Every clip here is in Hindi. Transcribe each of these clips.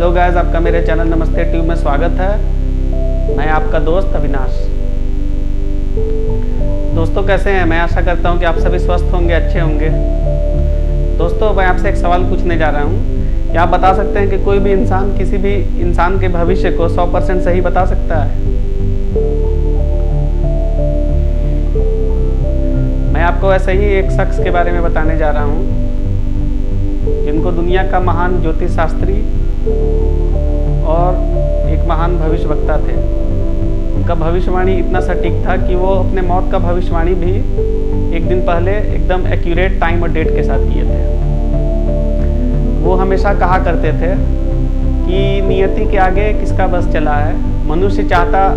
हेलो गाइस, आपका मेरे चैनल नमस्ते ट्यूब में स्वागत है। मैं आपका दोस्त अविनाश। दोस्तों कैसे हैं? मैं आशा करता हूं कि आप सभी स्वस्थ होंगे, अच्छे होंगे। दोस्तों मैं आपसे एक सवाल पूछने जा रहा हूं। क्या आप बता सकते हैं कि कोई भी इंसान किसी भी इंसान के भविष्य को 100% सही बता सकता है? मैं आपको ऐसे ही एक शख्स के बारे में बताने जा रहा हूं जिनको दुनिया का महान ज्योतिष शास्त्री और एक महान भविष्यवक्ता थे। उनका भविष्यवाणी इतना सटीक था कि वो अपने मौत का भविष्यवाणी भी एक दिन पहले एकदम एक्यूरेट टाइम और डेट के साथ किए थे। वो हमेशा कहा करते थे कि नियति के आगे किसका बस चला है। मनुष्य चाहता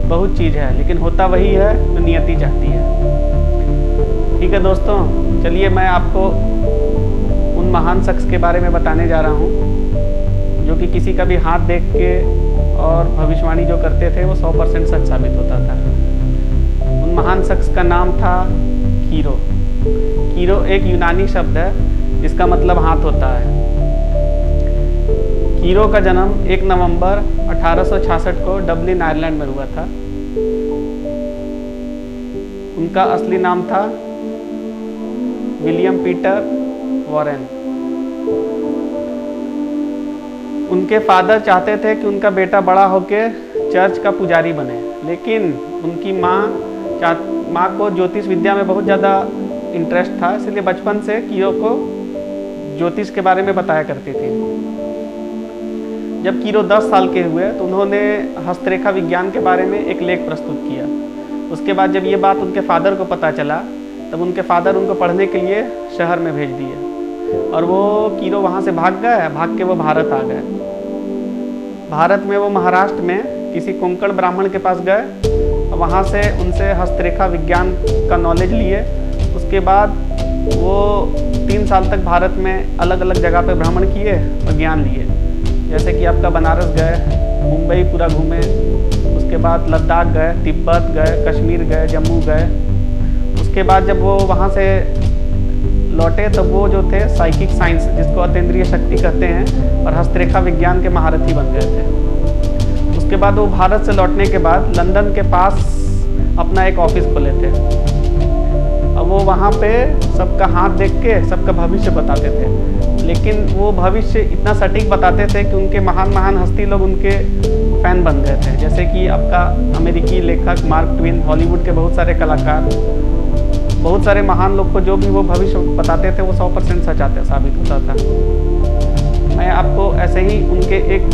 बहुत चीज़ है लेकिन होता वही है जो नियति चाहती है। ठीक है दोस्तों, चलिए मैं आपको उन महान शख्स के बारे में बताने जा रहा हूँ जो कि किसी का भी हाथ देख के और भविष्यवाणी जो करते थे वो 100% सच साबित होता था। उन महान शख्स का नाम था कीरो। कीरो एक यूनानी शब्द है जिसका मतलब हाथ होता है। कीरो का जन्म 1 नवंबर 1866 को डबलिन आयरलैंड में हुआ था। उनका असली नाम था विलियम पीटर वॉरेन। उनके फादर चाहते थे कि उनका बेटा बड़ा होकर चर्च का पुजारी बने, लेकिन उनकी माँ को ज्योतिष विद्या में बहुत ज़्यादा इंटरेस्ट था, इसलिए बचपन से कीरो को ज्योतिष के बारे में बताया करती थी। जब कीरो 10 साल के हुए तो उन्होंने हस्तरेखा विज्ञान के बारे में एक लेख प्रस्तुत किया। उसके बाद जब ये बात उनके फादर को पता चला तब उनके फादर उनको पढ़ने के लिए शहर में भेज दिए और वो कीरो वहाँ से भाग के वो भारत आ गए। भारत में वो महाराष्ट्र में किसी कोंकण ब्राह्मण के पास गए और वहाँ से उनसे हस्तरेखा विज्ञान का नॉलेज लिए। उसके बाद वो 3 साल तक भारत में अलग अलग जगह पे भ्रमण किए और ज्ञान लिए। जैसे कि आपका बनारस गए, मुंबई पूरा घूमे, उसके बाद लद्दाख गए, तिब्बत गए, कश्मीर गए, जम्मू गए। उसके बाद जब वो वहाँ से लौटे तब वो जो थे साइकिक साइंस, जिसको अतीन्द्रिय शक्ति कहते हैं, और हस्तरेखा विज्ञान के महारथी बन गए थे। उसके बाद वो भारत से लौटने के बाद लंदन के पास अपना एक ऑफिस खोले थे। अब वो वहाँ पे सबका हाथ देख के सबका भविष्य बताते थे, लेकिन वो भविष्य इतना सटीक बताते थे कि उनके महान हस्ती लोग उनके फैन बन गए थे। जैसे कि आपका अमेरिकी लेखक मार्क ट्वेन, हॉलीवुड के बहुत सारे कलाकार, बहुत सारे महान लोग को जो भी वो भविष्य बताते थे वो 100% सच साबित होता था। मैं आपको ऐसे ही उनके एक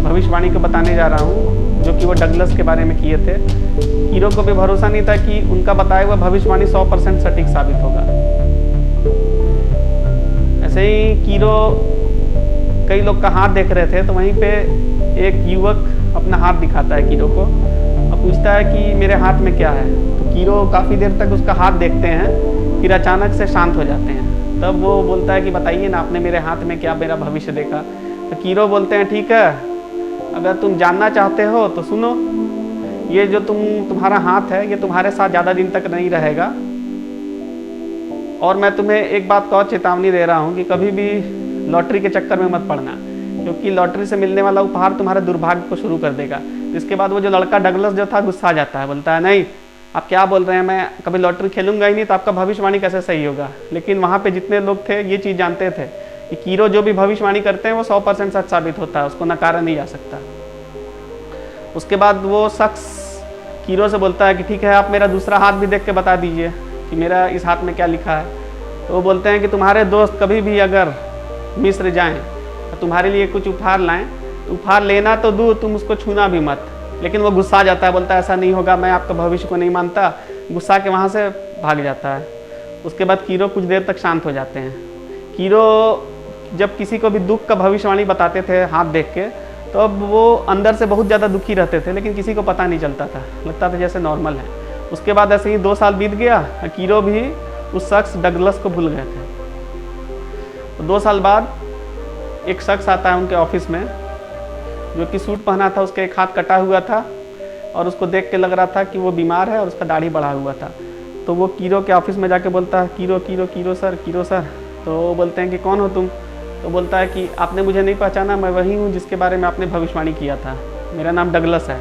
भविष्यवाणी को बताने जा रहा हूँ जो कि वो डगलस के बारे में किए थे। कीरो को भी भरोसा नहीं था कि उनका बताया हुआ भविष्यवाणी 100% सटीक साबित होगा। ऐसे ही कीरो कई लोग का हाथ देख रहे थे तो वहीं पे एक युवक अपना हाथ दिखाता है कीरो को और पूछता है कि मेरे हाथ में क्या है। तो कीरो काफ़ी देर तक उसका हाथ देखते हैं, फिर अचानक से शांत हो जाते हैं। तब वो बोलता है कि बताइए ना, आपने मेरे हाथ में क्या मेरा भविष्य देखा। तो कीरो बोलते हैं ठीक है, अगर तुम जानना चाहते हो तो सुनो, ये जो तुम्हारा हाथ है ये तुम्हारे साथ ज़्यादा दिन तक नहीं रहेगा, और मैं तुम्हें एक बात का और चेतावनी दे रहा हूँ कि कभी भी लॉटरी के चक्कर में मत पड़ना, क्योंकि लॉटरी से मिलने वाला उपहार तुम्हारे दुर्भाग्य को शुरू कर देगा। इसके बाद वो जो लड़का डगलस जो था गुस्सा आ जाता है, बोलता है नहीं आप क्या बोल रहे हैं, मैं कभी लॉटरी खेलूंगा ही नहीं, तो आपका भविष्यवाणी कैसे सही होगा। लेकिन वहाँ पे जितने लोग थे ये चीज़ जानते थे कि कीरो जो भी भविष्यवाणी करते हैं वो 100% सच साबित होता है, उसको नकारा नहीं जा सकता। उसके बाद वो शख्स कीरो से बोलता है कि ठीक है, आप मेरा दूसरा हाथ भी देख के बता दीजिए कि मेरा इस हाथ में क्या लिखा है। तो वो बोलते हैं कि तुम्हारे दोस्त कभी भी अगर मिस्र जाएँ तो तुम्हारे लिए कुछ उपहार लाएँ, तो उपहार लेना तो दूर, तुम उसको छूना भी मत। लेकिन वो गुस्सा आ जाता है, बोलता है ऐसा नहीं होगा, मैं आपका भविष्य को नहीं मानता, गुस्सा के वहाँ से भाग जाता है। उसके बाद कीरो कुछ देर तक शांत हो जाते हैं। कीरो जब किसी को भी दुख का भविष्यवाणी बताते थे हाथ देख के, तो अब वो अंदर से बहुत ज़्यादा दुखी रहते थे, लेकिन किसी को पता नहीं चलता था, लगता था जैसे नॉर्मल है। उसके बाद ऐसे ही 2 साल बीत गया, कीरो भी उस शख्स डगलस को भूल गए थे। तो 2 साल बाद एक शख्स आता है उनके ऑफिस में जो कि सूट पहना था, उसका एक हाथ कटा हुआ था और उसको देख के लग रहा था कि वो बीमार है और उसका दाढ़ी बढ़ा हुआ था। तो वो कीरो के ऑफिस में जाके बोलता है कीरो सर। तो वो बोलते हैं कि कौन हो तुम। तो बोलता है कि आपने मुझे नहीं पहचाना, मैं वही हूँ जिसके बारे में आपने भविष्यवाणी किया था, मेरा नाम डगलस है।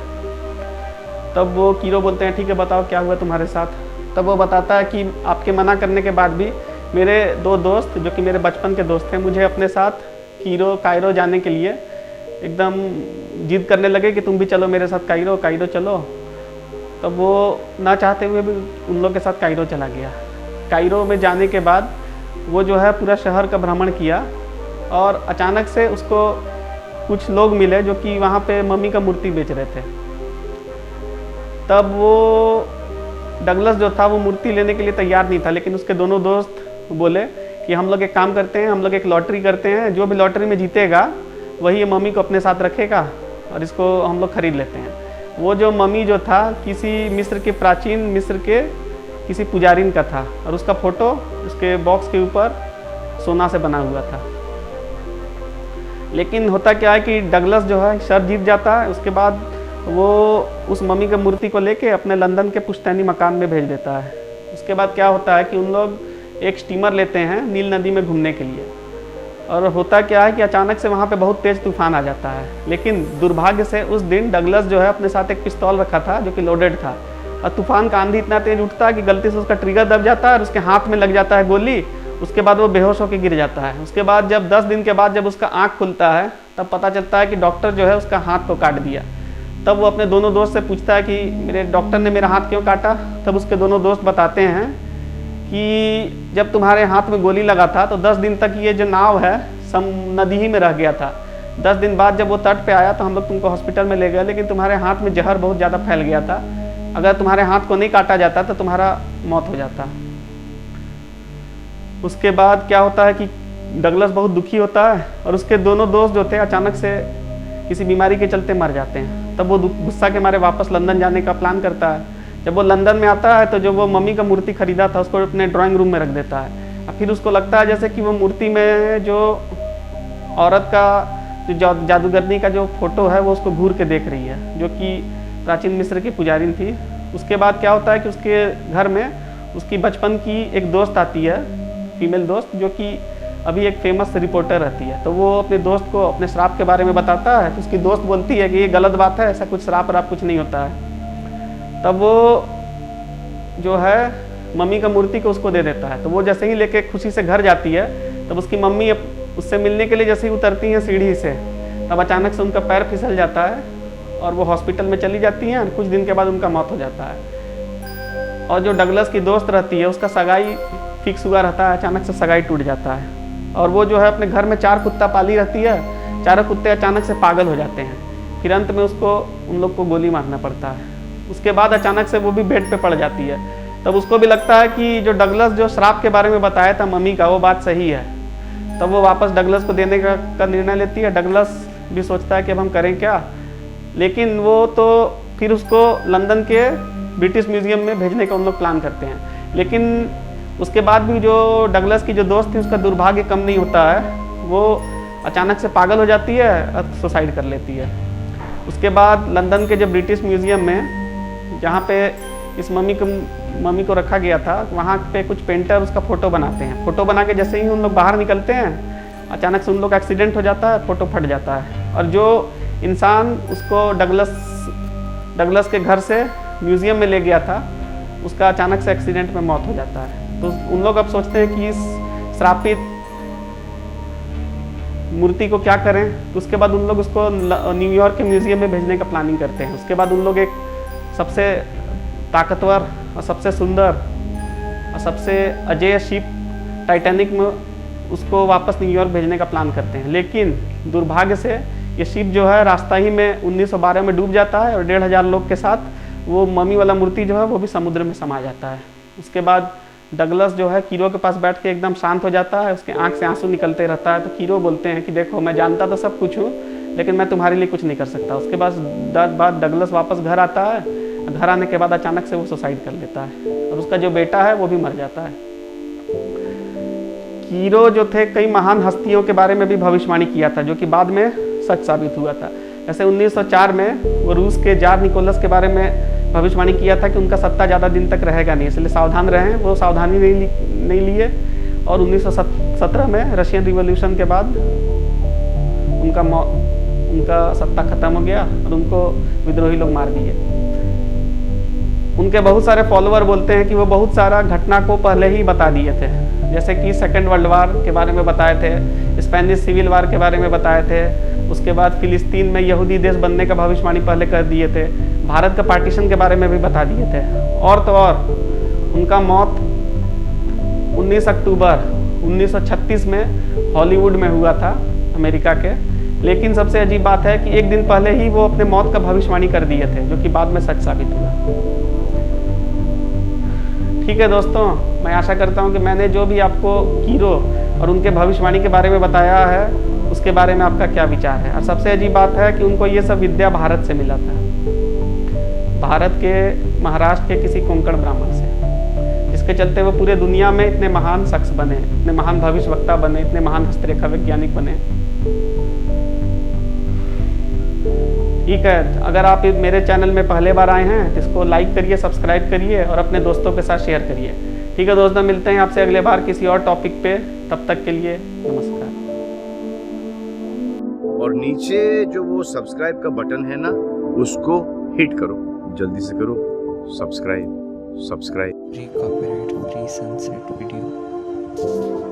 तब वो कीरो बोलते हैं ठीक है बताओ क्या हुआ तुम्हारे साथ। तब वो बताता है कि आपके मना करने के बाद भी मेरे 2 दोस्त जो कि मेरे बचपन के दोस्त थे, मुझे अपने साथ कायरो जाने के लिए एकदम जिद करने लगे कि तुम भी चलो मेरे साथ कायरो चलो। तब वो ना चाहते हुए भी उन लोग के साथ कायरो चला गया। कायरो में जाने के बाद वो जो है पूरा शहर का भ्रमण किया और अचानक से उसको कुछ लोग मिले जो कि वहाँ पे मम्मी का मूर्ति बेच रहे थे। तब वो डगलस जो था वो मूर्ति लेने के लिए तैयार नहीं था, लेकिन उसके दोनों दोस्त बोले कि हम लोग एक काम करते हैं, हम लोग एक लॉटरी करते हैं, जो भी लॉटरी में जीतेगा वही ये मम्मी को अपने साथ रखेगा और इसको हम लोग खरीद लेते हैं। वो जो मम्मी जो था किसी प्राचीन मिस्र के किसी पुजारिन का था और उसका फोटो उसके बॉक्स के ऊपर सोना से बना हुआ था। लेकिन होता क्या है कि डगलस जो है शर्त जीत जाता है। उसके बाद वो उस मम्मी की मूर्ति को लेके अपने लंदन के पुश्तैनी मकान में भेज देता है। उसके बाद क्या होता है कि उन लोग एक स्टीमर लेते हैं नील नदी में घूमने के लिए, और होता क्या है कि अचानक से वहाँ पे बहुत तेज़ तूफान आ जाता है। लेकिन दुर्भाग्य से उस दिन डगलस जो है अपने साथ एक पिस्तौल रखा था जो कि लोडेड था, और तूफान का आंधी इतना तेज उठता है कि गलती से उसका ट्रिगर दब जाता है और उसके हाथ में लग जाता है गोली। उसके बाद वो बेहोश होकर गिर जाता है। उसके बाद जब 10 दिन के बाद जब उसका आँख खुलता है तब पता चलता है कि डॉक्टर जो है उसका हाथ को काट दिया। तब वो अपने दोनों दोस्त से पूछता है कि मेरे डॉक्टर ने मेरा हाथ क्यों काटा। तब उसके दोनों दोस्त बताते हैं कि जब तुम्हारे हाथ में गोली लगा था तो 10 दिन तक ये जो नाव है नदी ही में रह गया था। 10 दिन बाद जब वो तट पे आया तो हम लोग तुमको हॉस्पिटल में ले गए, लेकिन तुम्हारे हाथ में जहर बहुत ज़्यादा फैल गया था। अगर तुम्हारे हाथ को नहीं काटा जाता तो तुम्हारा मौत हो जाता। उसके बाद क्या होता है कि डगलस बहुत दुखी होता है और उसके दोनों दोस्त जो थे अचानक से किसी बीमारी के चलते मर जाते हैं। तब वो गुस्सा के मारे वापस लंदन जाने का प्लान करता है। जब वो लंदन में आता है तो जो वो मम्मी का मूर्ति खरीदा था उसको अपने ड्राइंग रूम में रख देता है। और फिर उसको लगता है जैसे कि वो मूर्ति में जो औरत का जो जादूगरनी का जो फोटो है वो उसको घूर के देख रही है, जो कि प्राचीन मिस्र की पुजारिन थी। उसके बाद क्या होता है कि उसके घर में उसकी बचपन की एक दोस्त आती है, फीमेल दोस्त, जो कि अभी एक फेमस रिपोर्टर रहती है। तो वो अपने दोस्त को अपने श्राप के बारे में बताता है। तो उसकी दोस्त बोलती है कि ये गलत बात है, ऐसा कुछ श्राप वराप कुछ नहीं होता है। तब वो जो है मम्मी का मूर्ति को उसको दे देता है। तो वो जैसे ही लेके खुशी से घर जाती है तब उसकी मम्मी उससे मिलने के लिए जैसे ही उतरती हैं सीढ़ी से, तब अचानक से उनका पैर फिसल जाता है और वो हॉस्पिटल में चली जाती हैं। और कुछ दिन के बाद उनका मौत हो जाता है। और जो डगलस की दोस्त रहती है उसका सगाई फिक्स हुआ रहता है, अचानक से सगाई टूट जाता है। और वो जो है अपने घर में 4 कुत्ता पाली रहती है, चारों कुत्ते अचानक से पागल हो जाते हैं। फिर अंत में उसको उन लोग को गोली मारना पड़ता है। उसके बाद अचानक से वो भी बेड पे पड़ जाती है। तब उसको भी लगता है कि जो डगलस जो श्राप के बारे में बताया था मम्मी का, वो बात सही है। तब वो वापस डगलस को देने का निर्णय लेती है। डगलस भी सोचता है कि अब हम करें क्या, लेकिन वो तो फिर उसको लंदन के ब्रिटिश म्यूजियम में भेजने का उन लोग प्लान करते हैं। लेकिन उसके बाद भी जो डगलस की जो दोस्त थी उसका दुर्भाग्य कम नहीं होता है। वो अचानक से पागल हो जाती है और सुसाइड कर लेती है। उसके बाद लंदन के जो ब्रिटिश म्यूजियम में जहाँ पे इस मम्मी को रखा गया था, वहाँ पे कुछ पेंटर उसका फ़ोटो बनाते हैं। फ़ोटो बना के जैसे ही उन लोग बाहर निकलते हैं अचानक से उन लोग का एक्सीडेंट हो जाता है, फ़ोटो फट जाता है। और जो इंसान उसको डगलस के घर से म्यूज़ियम में ले गया था उसका अचानक से एक्सीडेंट में मौत हो जाता है। तो उन लोग अब सोचते हैं कि इस श्रापित मूर्ति को क्या करें। तो उसके बाद उन लोग उसको न्यूयॉर्क के म्यूज़ियम में भेजने का प्लानिंग करते हैं। उसके बाद उन लोग एक सबसे ताकतवर और सबसे सुंदर और सबसे अजेय शिप टाइटैनिक में उसको वापस न्यूयॉर्क भेजने का प्लान करते हैं। लेकिन दुर्भाग्य से ये शिप जो है रास्ता ही में 1912 में डूब जाता है और 1500 लोग के साथ वो मम्मी वाला मूर्ति जो है वो भी समुद्र में समा जाता है। उसके बाद डगलस जो है कीरो के पास बैठ के एकदम शांत हो जाता है, उसके आंख से आंसू निकलते रहता है। तो कीरो बोलते हैं कि देखो मैं जानता तो सब कुछ हूँ, लेकिन मैं तुम्हारे लिए कुछ नहीं कर सकता। उसके बाद डगलस वापस घर आता है। घर आने के बाद अचानक से वो सुसाइड कर लेता है और उसका जो बेटा है वो भी मर जाता है। कीरो जो थे कई महान हस्तियों के बारे में भी भविष्यवाणी किया था, जो कि बाद में सच साबित हुआ था। जैसे 1904 में वो रूस के जार निकोलस के बारे में भविष्यवाणी किया था कि उनका सत्ता ज़्यादा दिन तक रहेगा नहीं, इसलिए सावधान रहें। वो सावधानी नहीं लिए और 1917 में रशियन रिवॉल्यूशन के बाद उनका सत्ता खत्म हो गया और उनको विद्रोही लोग मार दिए। उनके बहुत सारे फॉलोअर बोलते हैं कि वो बहुत सारा घटना को पहले ही बता दिए थे, जैसे कि सेकेंड वर्ल्ड वार के बारे में बताए थे, स्पेनिश सिविल वार के बारे में बताए थे, उसके बाद फिलिस्तीन में यहूदी देश बनने का भविष्यवाणी पहले कर दिए थे, भारत का पार्टीशन के बारे में भी बता दिए थे। और तो और उनका मौत 19 अक्टूबर 1936 में हॉलीवुड में हुआ था, अमेरिका के। लेकिन सबसे अजीब बात है कि एक दिन पहले ही वो अपने मौत का भविष्यवाणी कर दिए थे, जो कि बाद में सच साबित हुआ। ठीक है दोस्तों, मैं आशा करता हूँ कि मैंने जो भी आपको कीरो और उनके भविष्यवाणी के बारे में बताया है उसके बारे में आपका क्या विचार है। और सबसे अजीब बात है कि उनको ये सब विद्या भारत से मिला था, भारत के महाराष्ट्र के किसी कोंकण ब्राह्मण से, जिसके चलते वो पूरे दुनिया में इतने महान शख्स बने, इतने महान भविष्यवक्ता बने, इतने महान हस्तरेखा वैज्ञानिक बने। ठीक है, अगर आप मेरे चैनल में पहले बार आए हैं तो इसको लाइक करिए, सब्सक्राइब करिए और अपने दोस्तों के साथ शेयर करिए। ठीक है दोस्तों, मिलते हैं आपसे अगले बार किसी और टॉपिक पे। तब तक के लिए नमस्कार। और नीचे जो वो सब्सक्राइब का बटन है ना, उसको हिट करो, जल्दी से करो subscribe. Free copyright free sunset video.